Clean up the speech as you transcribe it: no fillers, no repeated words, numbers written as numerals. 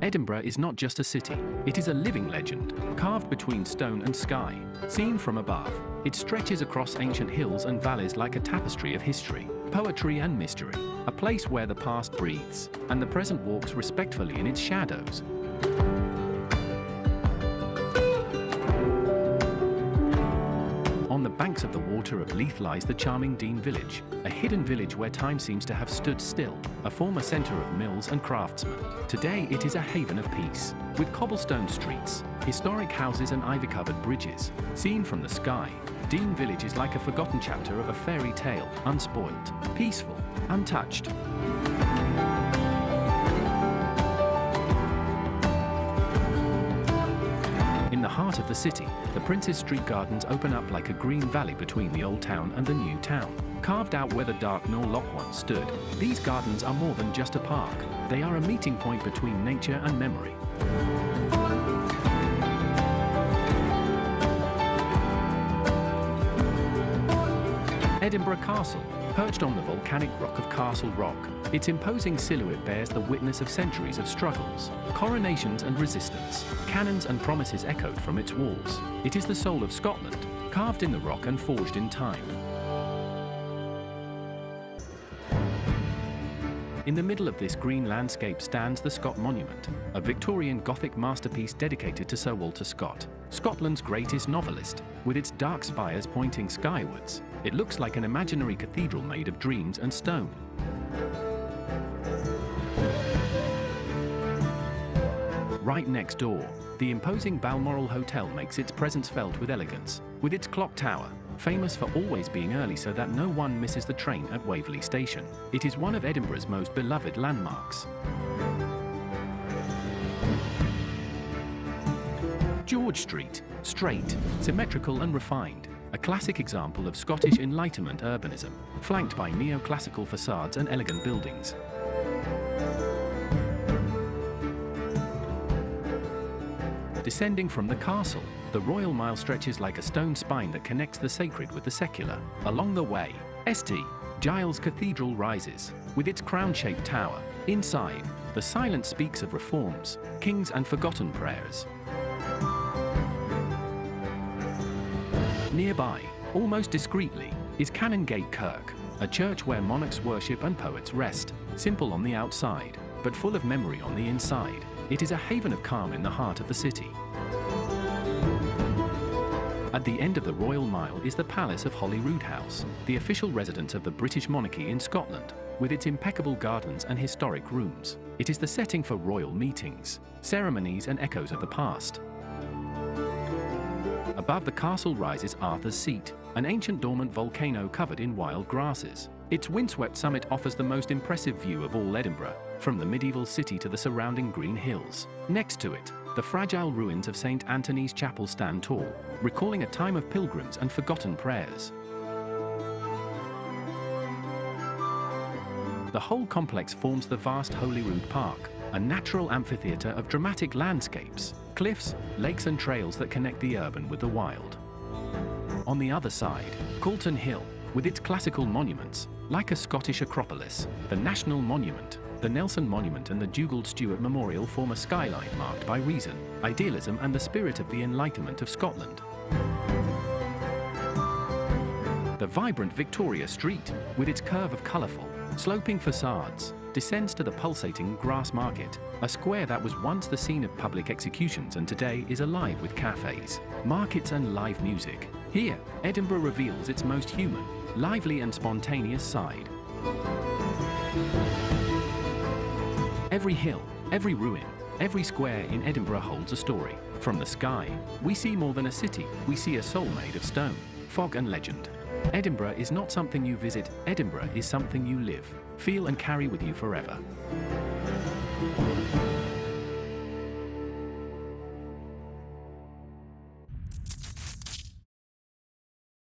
Edinburgh is not just a city, it is a living legend, carved between stone and sky. Seen from above, it stretches across ancient hills and valleys like a tapestry of history, poetry and mystery, a place where the past breathes, and the present walks respectfully in its shadows. On the banks of the water of Leith lies the charming Dean village, a hidden village where time seems to have stood still, a former centre of mills and craftsmen. Today it is a haven of peace, with cobblestone streets, historic houses and ivy-covered bridges. Seen from the sky, Dean village is like a forgotten chapter of a fairy tale, unspoilt, peaceful, untouched. In the heart of the city, the Prince's Street Gardens open up like a green valley between the old town and the new town. Carved out where the Dark Knoll Lock once stood, these gardens are more than just a park. They are a meeting point between nature and memory. Edinburgh Castle, perched on the volcanic rock of Castle Rock, its imposing silhouette bears the witness of centuries of struggles, coronations and resistance. Cannons and promises echoed from its walls. It is the soul of Scotland, carved in the rock and forged in time. In the middle of this green landscape stands the Scott Monument, a Victorian Gothic masterpiece dedicated to Sir Walter Scott, Scotland's greatest novelist. With its dark spires pointing skywards, it looks like an imaginary cathedral made of dreams and stone. Right next door, the imposing Balmoral Hotel makes its presence felt with elegance, with its clock tower, famous for always being early so that no one misses the train at Waverley Station. It is one of Edinburgh's most beloved landmarks. George Street, straight, symmetrical and refined, a classic example of Scottish Enlightenment urbanism, flanked by neoclassical facades and elegant buildings. Descending from the castle, the Royal Mile stretches like a stone spine that connects the sacred with the secular. Along the way, St. Giles Cathedral rises, with its crown-shaped tower. Inside, the silence speaks of reforms, kings and forgotten prayers. Nearby, almost discreetly, is Canongate Kirk, a church where monarchs worship and poets rest, simple on the outside, but full of memory on the inside. It is a haven of calm in the heart of the city. At the end of the Royal Mile is the Palace of Holyrood House, the official residence of the British monarchy in Scotland, with its impeccable gardens and historic rooms. It is the setting for royal meetings, ceremonies and echoes of the past. Above the castle rises Arthur's Seat, an ancient dormant volcano covered in wild grasses. Its windswept summit offers the most impressive view of all Edinburgh, from the medieval city to the surrounding green hills. Next to it, the fragile ruins of St. Anthony's Chapel stand tall, recalling a time of pilgrims and forgotten prayers. The whole complex forms the vast Holyrood Park, a natural amphitheatre of dramatic landscapes, cliffs, lakes and trails that connect the urban with the wild. On the other side, Calton Hill, with its classical monuments, like a Scottish acropolis, the National Monument, the Nelson Monument and the Dugald Stewart Memorial form a skyline marked by reason, idealism and the spirit of the Enlightenment of Scotland. The vibrant Victoria Street, with its curve of colourful, sloping facades, descends to the pulsating Grass Market, a square that was once the scene of public executions and today is alive with cafes, markets and live music. Here, Edinburgh reveals its most human, lively and spontaneous side. Every hill, every ruin, every square in Edinburgh holds a story. From the sky, we see more than a city, we see a soul made of stone, fog and legend. Edinburgh is not something you visit, Edinburgh is something you live, feel and carry with you forever.